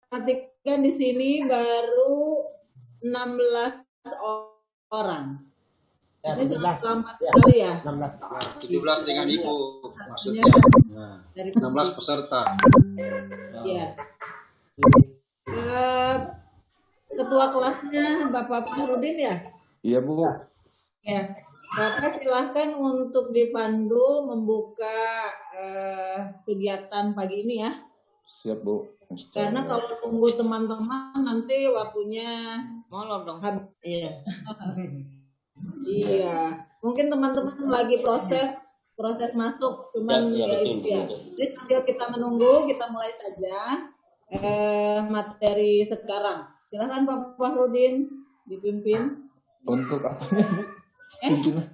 perhatikan di sini baru 16 orang. Ya, Ini sangat 17. lambat sekali ya. 16. 17 dengan ibu maksudnya. Nah, Dari 16 peserta. Iya. Ketua kelasnya Bapak Fahrudin ya? Iya, Bu. Ya. Bapak silahkan untuk dipandu membuka kegiatan pagi ini ya. Siap, Bu. Karena kalau tunggu teman-teman nanti waktunya molor dong. Iya. Iya. Mungkin teman-teman lagi proses masuk, cuman Ya, betul, ya. betul. Jadi sambil kita menunggu, kita mulai saja materi sekarang. Silakan Pak Fahrudin dipimpin. Untuk apanya, Bu? Pimpinan.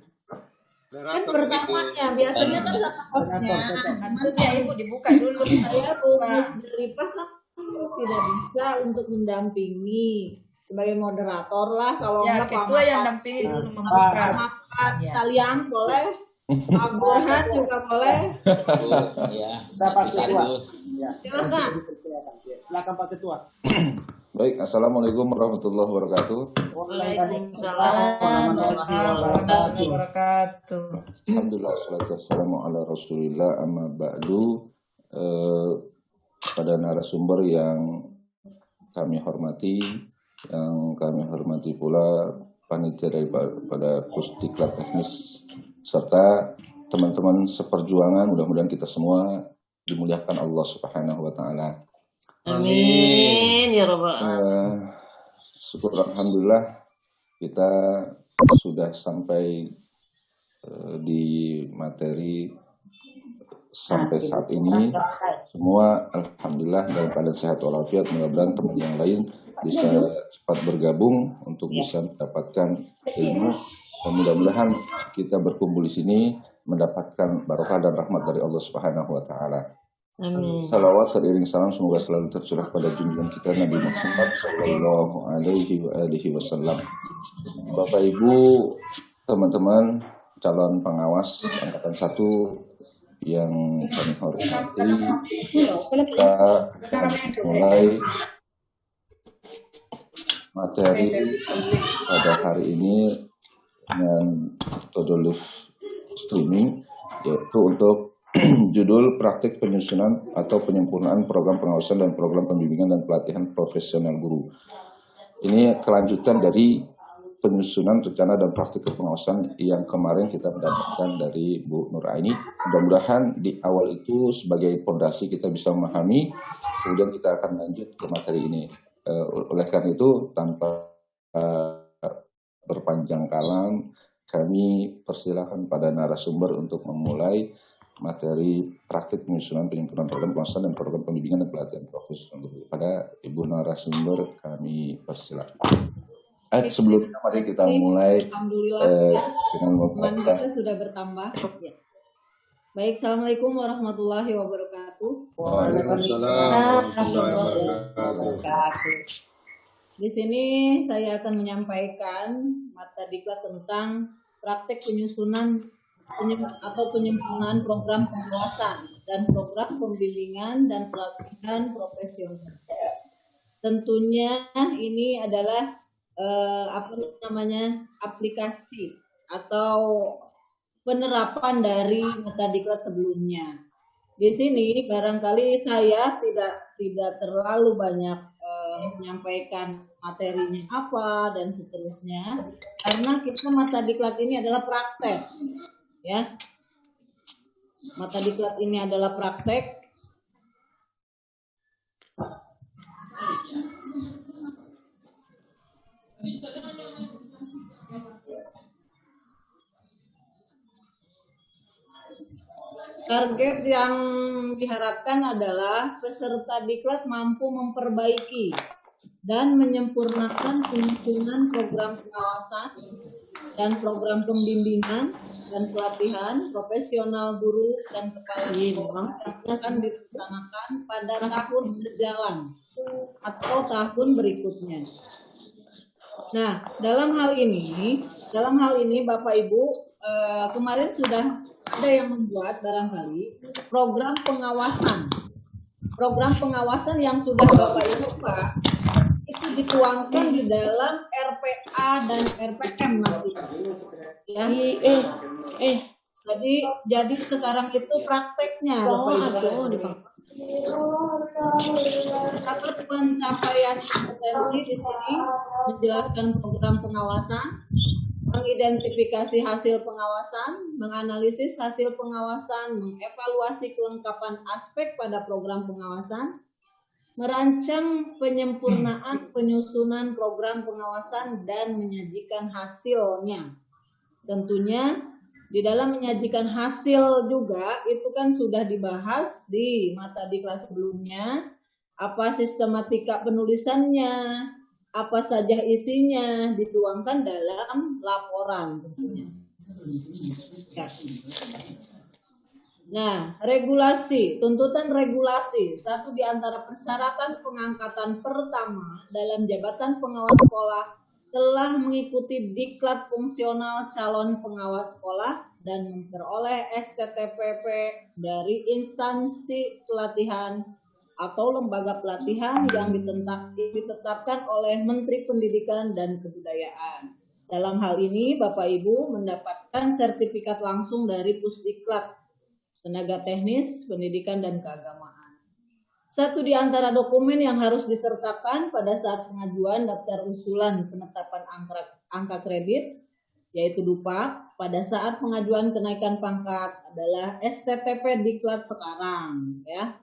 Kan pertamanya biasanya kan satu hostnya. Maksudnya ibu dibuka dulu. Saya bonus dari Pak tidak bisa untuk mendampingi sebagai moderator lah, kalau Ya, enggak ketua yang dampingi dulu membuka. Pak Kalian boleh, Pak Burhan juga boleh. Ya, Dapat ketua. Ya. Silakan. Silakan Pak Ketua. Baik, Assalamualaikum warahmatullahi wabarakatuh. Waalaikumsalam warahmatullahi wabarakatuh. Alhamdulillah, salatu wassalamu ala rasulillah, amma ba'du. Pada narasumber yang kami hormati, pula panitia daripada Pusdiklat Teknis serta teman-teman seperjuangan. Mudah-mudahan kita semua dimuliakan Allah Subhanahu wa taala. Amin ya rabbal alamin. Syukur alhamdulillah kita sudah sampai di materi sampai saat ini. Semua alhamdulillah dalam keadaan sehat walafiat. Mudah-mudahan teman yang lain bisa cepat bergabung untuk bisa mendapatkan ilmu, dan mudah-mudahan kita berkumpul di sini mendapatkan barokah dan rahmat dari Allah Subhanahu wa taala. Amin. Salawat teriring salam semoga selalu tercurah pada junjungan kita Nabi Muhammad sallallahu alaihi wasallam. Bapak Ibu, teman-teman calon pengawas angkatan 1 yang kami hormati, kita akan mulai materi pada hari ini dengan metode live streaming, yaitu untuk judul praktik penyusunan atau penyempurnaan program pengawasan dan program pembimbingan dan pelatihan profesional guru. Ini kelanjutan dari penyusunan rencana dan praktik pengawasan yang kemarin kita mendapatkan dari Bu Nur Aini. Mudah-mudahan di awal itu sebagai fondasi kita bisa memahami, kemudian kita akan lanjut ke materi ini. Oleh karena itu, tanpa berpanjang kalam, kami persilakan pada narasumber untuk memulai materi praktik penyusunan penyempurnaan program pengawasan dan program pembimbingan dan pelatihan profesional. Pada Ibu narasumber kami persilakan. Sebelumnya mari kita mulai dengan membaca. Kita sudah bertambah. Ya. Baik, assalamualaikum warahmatullahi wabarakatuh. Waalaikumsalam warahmatullahi wabarakatuh. Di sini saya akan menyampaikan mata diklat tentang praktek penyusunan atau penyempurnaan program pengawasan dan program pembimbingan dan pelatihan profesional. Tentunya ini adalah aplikasi atau penerapan dari mata diklat sebelumnya. Di sini barangkali saya tidak terlalu banyak menyampaikan materinya apa dan seterusnya, karena kita mata diklat ini adalah praktek. Ya, mata diklat ini adalah praktek. Target yang diharapkan adalah peserta diklat mampu memperbaiki dan menyempurnakan penyusunan program pengawasan dan program pembimbingan dan pelatihan profesional guru dan kepala sekolah yang akan dilaksanakan pada tahun berjalan atau tahun berikutnya. Nah, dalam hal ini Bapak Ibu kemarin sudah ada yang membuat barangkali program pengawasan program pengawasan yang sudah Bapak Ibu Pak itu dituangkan di dalam RPA dan RPM nanti. Ya. Jadi sekarang itu prakteknya Bapak Ibu. Agar pencapaian kompetensi di sini menjelaskan program pengawasan, mengidentifikasi hasil pengawasan, menganalisis hasil pengawasan, mengevaluasi kelengkapan aspek pada program pengawasan, merancang penyempurnaan penyusunan program pengawasan dan menyajikan hasilnya. Tentunya di dalam menyajikan hasil juga itu kan sudah dibahas di mata diklat sebelumnya, apa sistematika penulisannya, apa saja isinya dituangkan dalam laporan tentunya. Ya. Nah, regulasi, tuntutan regulasi, satu di antara persyaratan pengangkatan pertama dalam jabatan pengawas sekolah telah mengikuti diklat fungsional calon pengawas sekolah dan memperoleh STTPP dari instansi pelatihan atau lembaga pelatihan yang ditetapkan oleh Menteri Pendidikan dan Kebudayaan. Dalam hal ini, Bapak Ibu mendapatkan sertifikat langsung dari Pusdiklat, Tenaga Teknis, Pendidikan dan Keagamaan. Satu di antara dokumen yang harus disertakan pada saat pengajuan daftar usulan penetapan angka kredit, yaitu DUPAK, pada saat pengajuan kenaikan pangkat adalah STTP diklat sekarang. Ya.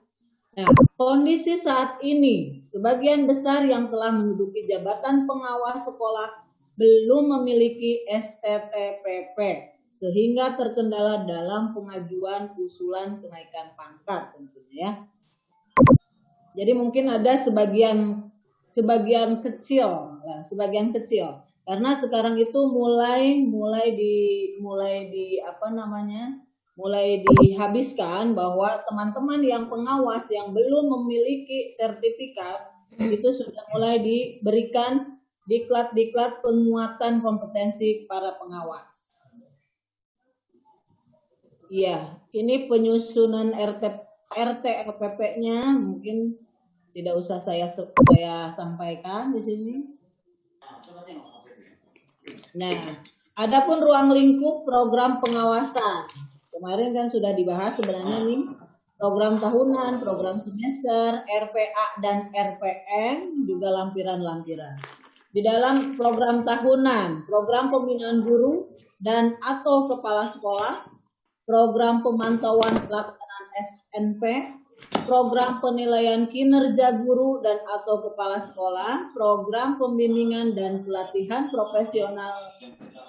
Nah, kondisi saat ini, sebagian besar yang telah menduduki jabatan pengawas sekolah belum memiliki STTPP, sehingga terkendala dalam pengajuan usulan kenaikan pangkat tentunya ya. Jadi mungkin ada sebagian kecil karena sekarang itu mulai dihabiskan bahwa teman-teman yang pengawas yang belum memiliki sertifikat itu sudah mulai diberikan diklat penguatan kompetensi para pengawas. Iya, ini penyusunan RT-LPP-nya mungkin tidak usah saya sampaikan di sini. Nah, adapun ruang lingkup program pengawasan. Kemarin kan sudah dibahas sebenarnya nih, program tahunan, program semester, RPA dan RPM, juga lampiran-lampiran. Di dalam program tahunan, program pembinaan guru dan atau kepala sekolah, program pemantauan pelaksanaan SNP, program penilaian kinerja guru dan atau kepala sekolah, program pembimbingan dan pelatihan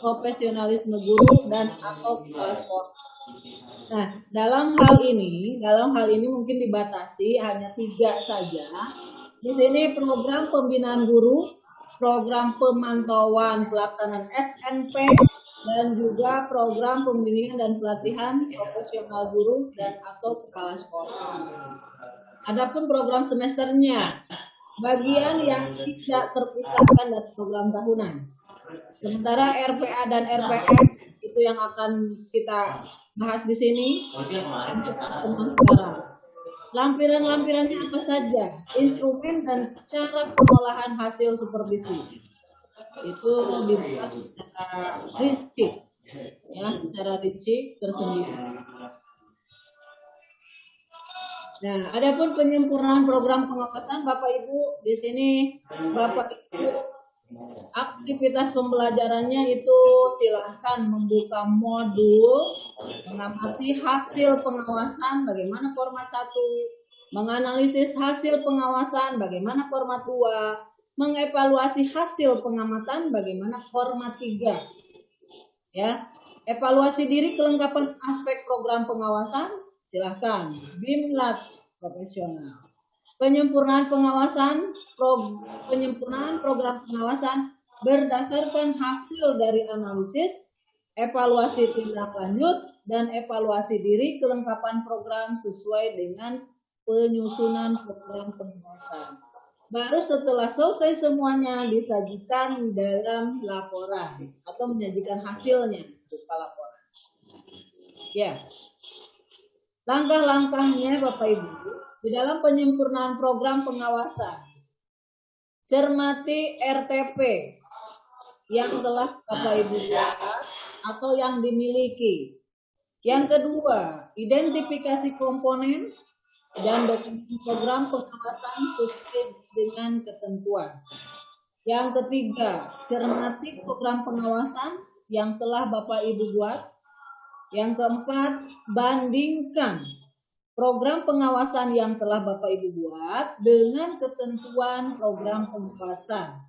profesionalisme guru dan atau kepala sekolah. Nah, dalam hal ini mungkin dibatasi hanya 3 saja. Di sini program pembinaan guru, program pemantauan pelaksanaan SNP, dan juga program pembimbingan dan pelatihan profesional guru dan atau kepala sekolah. Adapun program semesternya, bagian yang tidak terpisahkan dari program tahunan. Sementara RPA dan RPM itu yang akan kita bahas di sini. Lampiran-lampirannya apa saja? Instrumen dan cara pengolahan hasil supervisi. Itu dibuat secara rinci, ya, secara rinci tersendiri. Nah, adapun penyempurnaan program pengawasan, Bapak Ibu di sini, Bapak Ibu aktivitas pembelajarannya itu silahkan membuka modul, mengamati hasil pengawasan, bagaimana format 1, menganalisis hasil pengawasan, bagaimana format 2, mengevaluasi hasil pengamatan bagaimana format 3. Ya, evaluasi diri kelengkapan aspek program pengawasan silahkan BIMLAT profesional. Penyempurnaan program pengawasan berdasarkan hasil dari analisis, evaluasi tindak lanjut dan evaluasi diri kelengkapan program sesuai dengan penyusunan program pengawasan. Baru setelah selesai semuanya disajikan dalam laporan atau menyajikan hasilnya berupa laporan. Ya, langkah-langkahnya Bapak Ibu di dalam penyempurnaan program pengawasan, cermati RTP yang telah Bapak Ibu buat atau yang dimiliki. Yang kedua, identifikasi komponen dan dokumen program pengawasan sesuai dengan ketentuan. Yang ketiga, cermati program pengawasan yang telah Bapak Ibu buat. Yang keempat, bandingkan program pengawasan yang telah Bapak Ibu buat dengan ketentuan program pengawasan.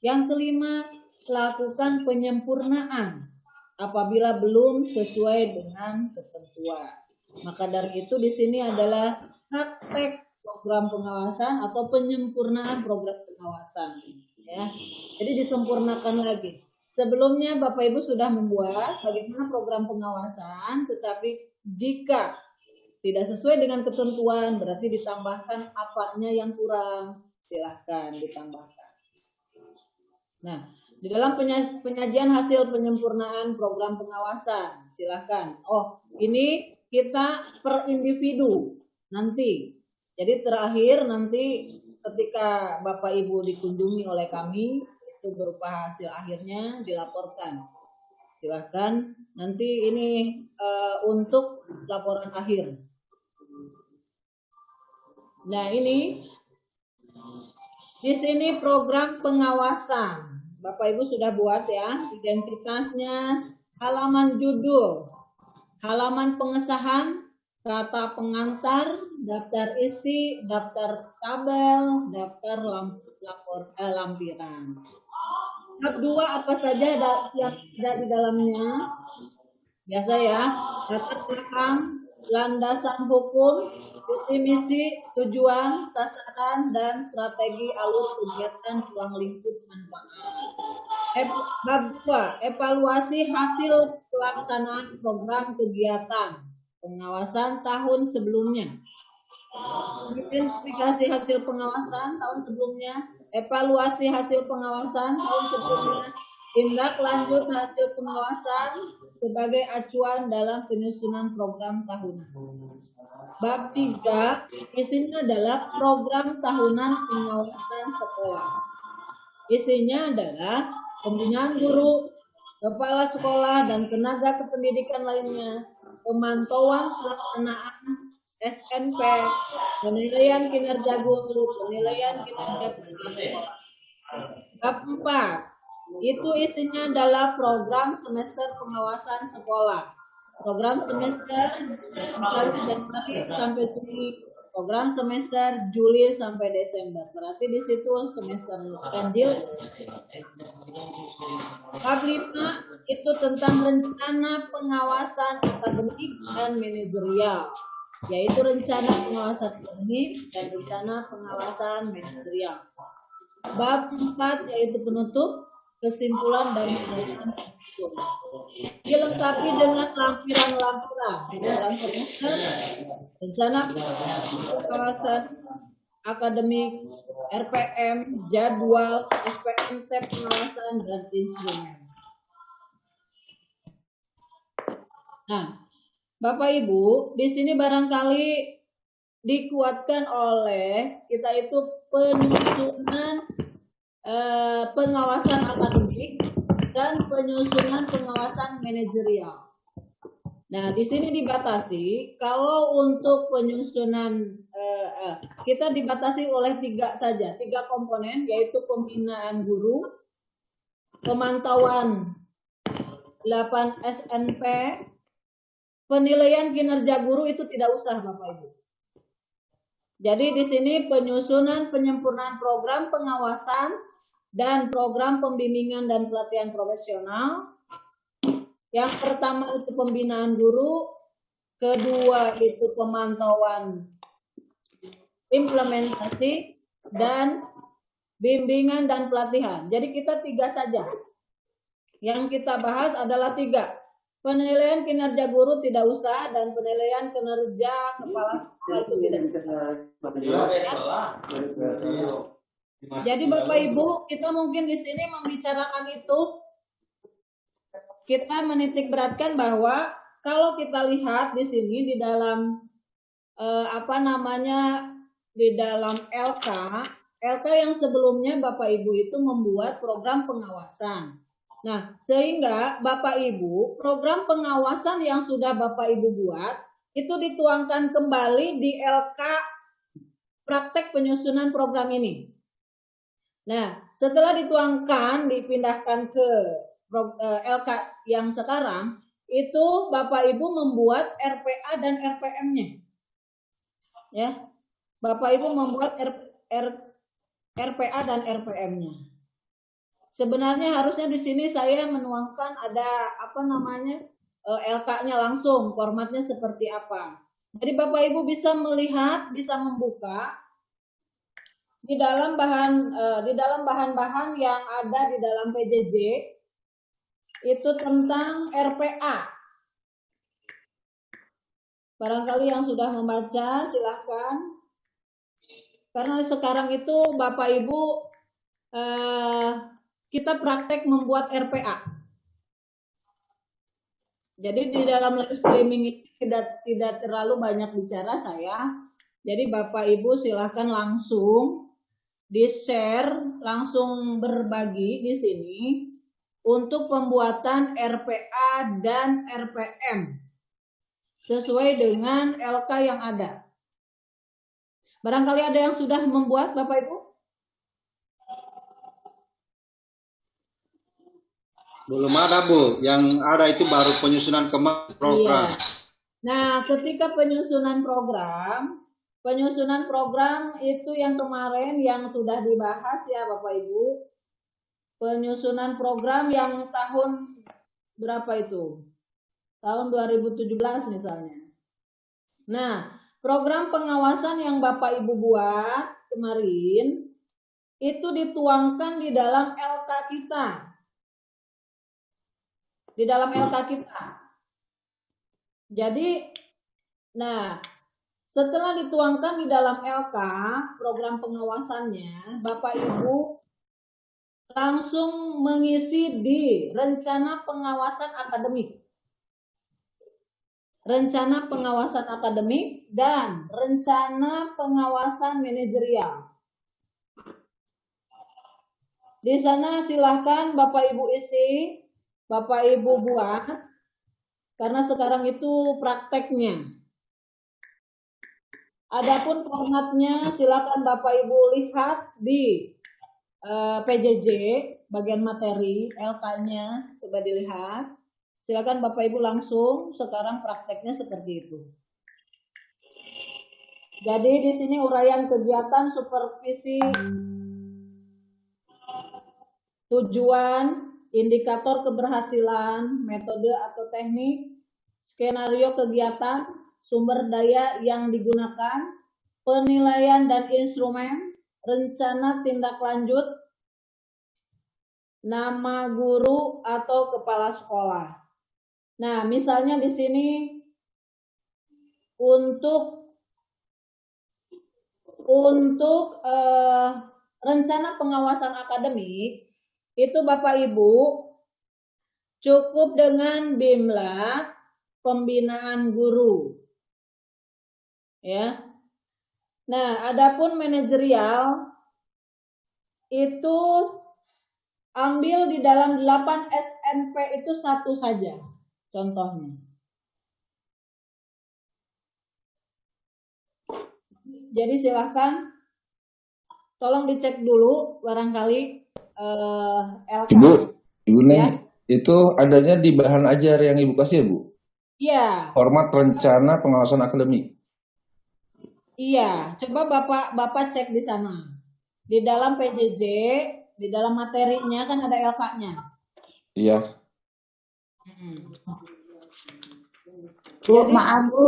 Yang kelima, lakukan penyempurnaan apabila belum sesuai dengan ketentuan. Maka dari itu di sini adalah praktek program pengawasan atau penyempurnaan program pengawasan. Ya, jadi disempurnakan lagi. Sebelumnya Bapak Ibu sudah membuat bagaimana program pengawasan, tetapi jika tidak sesuai dengan ketentuan berarti ditambahkan apanya yang kurang, silahkan ditambahkan. Nah, di dalam penyajian hasil penyempurnaan program pengawasan, silahkan. Oh, ini kita per individu nanti. Jadi terakhir nanti ketika Bapak Ibu dikunjungi oleh kami, itu berupa hasil akhirnya dilaporkan. Silahkan nanti ini untuk laporan akhir. Nah ini di sini program pengawasan. Bapak Ibu sudah buat ya, identitasnya, halaman judul, halaman pengesahan, kata pengantar, daftar isi, daftar tabel, daftar lampiran. Bab 2 apa saja yang ada di dalamnya? Biasa ya, latar belakang, landasan hukum, visi misi, tujuan, sasaran, dan strategi alur kegiatan ruang lingkup manfaat. Bab 2, evaluasi hasil pelaksanaan program kegiatan pengawasan tahun sebelumnya. Identifikasi hasil pengawasan tahun sebelumnya, evaluasi hasil pengawasan tahun sebelumnya, tindak lanjut hasil pengawasan sebagai acuan dalam penyusunan program tahunan. Bab 3 isinya adalah program tahunan pengawasan sekolah. Isinya adalah pembinaan guru, kepala sekolah, dan tenaga kependidikan lainnya, pemantauan pelaksanaan SNP, penilaian kinerja guru, penilaian kinerja kepala sekolah. Bab 4 itu isinya adalah program semester pengawasan sekolah. Program semester dari Januari sampai Juli, program semester Juli sampai Desember. Berarti di situ semester ganjil. Bab 5 itu tentang rencana pengawasan akademik dan manajerial, yaitu rencana pengawasan akademik dan rencana pengawasan manajerial. Bab 4 yaitu penutup, kesimpulan dan penjelasan usul. Dilengkapi dengan lampiran-lampiran program semester, rencana pengawasan akademik, RPM, jadwal, SPMT pengawasan, dan instrumen. Nah, Bapak Ibu, di sini barangkali dikuatkan oleh kita itu penyusunan pengawasan akademik dan penyusunan pengawasan manajerial. Nah, di sini dibatasi kalau untuk penyusunan kita dibatasi oleh 3 saja, 3 komponen, yaitu pembinaan guru, pemantauan 8 SNP, penilaian kinerja guru itu tidak usah Bapak Ibu. Jadi di sini penyusunan penyempurnaan program pengawasan dan program pembimbingan dan pelatihan profesional. Yang pertama itu pembinaan guru, kedua itu pemantauan implementasi, dan bimbingan dan pelatihan. Jadi kita 3 saja. Yang kita bahas adalah 3. Penilaian kinerja guru tidak usah, dan penilaian kinerja kepala sekolah itu tidak usah. Jadi Bapak Ibu, kita mungkin di sini membicarakan itu, kita menitik beratkan bahwa kalau kita lihat di sini di dalam apa namanya di dalam LK yang sebelumnya Bapak Ibu itu membuat program pengawasan. Nah, sehingga Bapak Ibu program pengawasan yang sudah Bapak Ibu buat itu dituangkan kembali di LK praktek penyusunan program ini. Nah, setelah dituangkan, dipindahkan ke LK yang sekarang, itu Bapak Ibu membuat RPA dan RPM-nya. Ya, Bapak Ibu membuat RPA dan RPM-nya. Sebenarnya harusnya di sini saya menuangkan ada apa namanya LK-nya langsung, formatnya seperti apa. Jadi Bapak Ibu bisa melihat, bisa membuka di dalam bahan-bahan yang ada di dalam PJJ itu tentang RPA. Barangkali yang sudah membaca silahkan. Karena sekarang itu Bapak Ibu kita praktek membuat RPA. Jadi di dalam live streaming ini tidak terlalu banyak bicara saya. Jadi Bapak Ibu silahkan langsung di-share, langsung berbagi di sini untuk pembuatan RPA dan RPM sesuai dengan LK yang ada. Barangkali ada yang sudah membuat Bapak Ibu? Belum ada, Bu. Yang ada itu baru penyusunan program. Iya. Nah, ketika penyusunan program itu yang kemarin yang sudah dibahas ya Bapak Ibu. Penyusunan program yang tahun berapa itu? Tahun 2017 misalnya. Nah, program pengawasan yang Bapak Ibu buat kemarin itu dituangkan di dalam LK kita. Di dalam LK kita. Jadi, nah, setelah dituangkan di dalam LK, program pengawasannya, Bapak Ibu langsung mengisi di rencana pengawasan akademik. Rencana pengawasan akademik dan rencana pengawasan manajerial. Di sana silahkan Bapak Ibu isi, Bapak Ibu buat, karena sekarang itu prakteknya. Adapun formatnya silakan Bapak Ibu lihat di PJJ bagian materi LK-nya coba dilihat. Silakan Bapak Ibu langsung sekarang prakteknya seperti itu. Jadi di sini uraian kegiatan, supervisi, tujuan, indikator keberhasilan, metode atau teknik, skenario kegiatan, sumber daya yang digunakan, penilaian dan instrumen, rencana tindak lanjut, nama guru atau kepala sekolah. Nah, misalnya di sini untuk rencana pengawasan akademik itu Bapak Ibu cukup dengan BIMLA pembinaan guru. Ya. Nah, adapun manajerial itu ambil di dalam 8 SNP itu satu saja contohnya. Jadi silahkan tolong dicek dulu barangkali LK. Ibu Neng, Ya. itu adanya di bahan ajar yang Ibu kasih ya, Bu? Iya. Format rencana pengawasan akademik. Iya, coba Bapak cek di sana. Di dalam PJJ, di dalam materinya kan ada LK-nya. Iya. Bu, maaf Bu.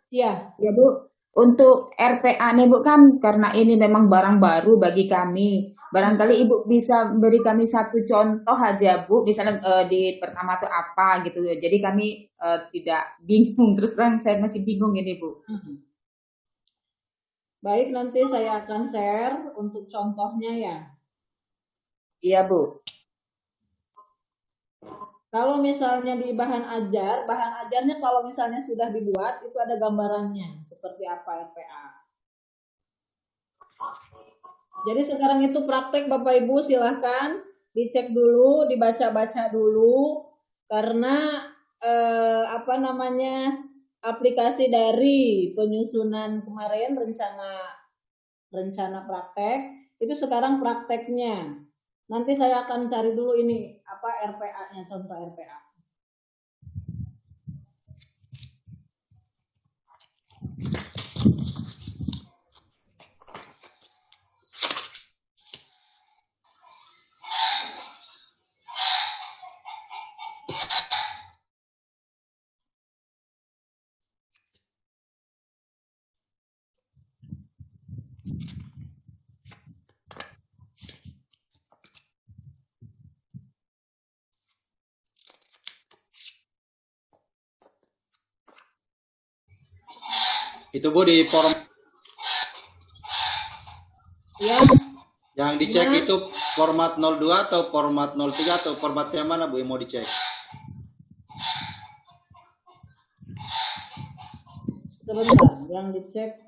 Iya. Ya Bu, untuk RPA nih Bu kan karena ini memang barang baru bagi kami. Barangkali Ibu bisa beri kami satu contoh aja Bu, misalnya di pertama itu apa gitu. Jadi kami tidak bingung, terus terang saya masih bingung ini Bu. Baik, nanti saya akan share untuk contohnya ya. Iya Bu. Kalau misalnya di bahan ajarnya kalau misalnya sudah dibuat itu ada gambarannya seperti apa RPA. Jadi sekarang itu praktek Bapak Ibu silahkan dicek dulu, dibaca-baca dulu karena aplikasi dari penyusunan kemarin rencana praktek itu sekarang prakteknya. Nanti saya akan cari dulu ini apa RPA-nya, contoh RPA. Itu Bu di form Ya, yang dicek Gimana? itu format 02 atau format 03 atau formatnya mana Bu yang mau dicek? sebentar, yang dicek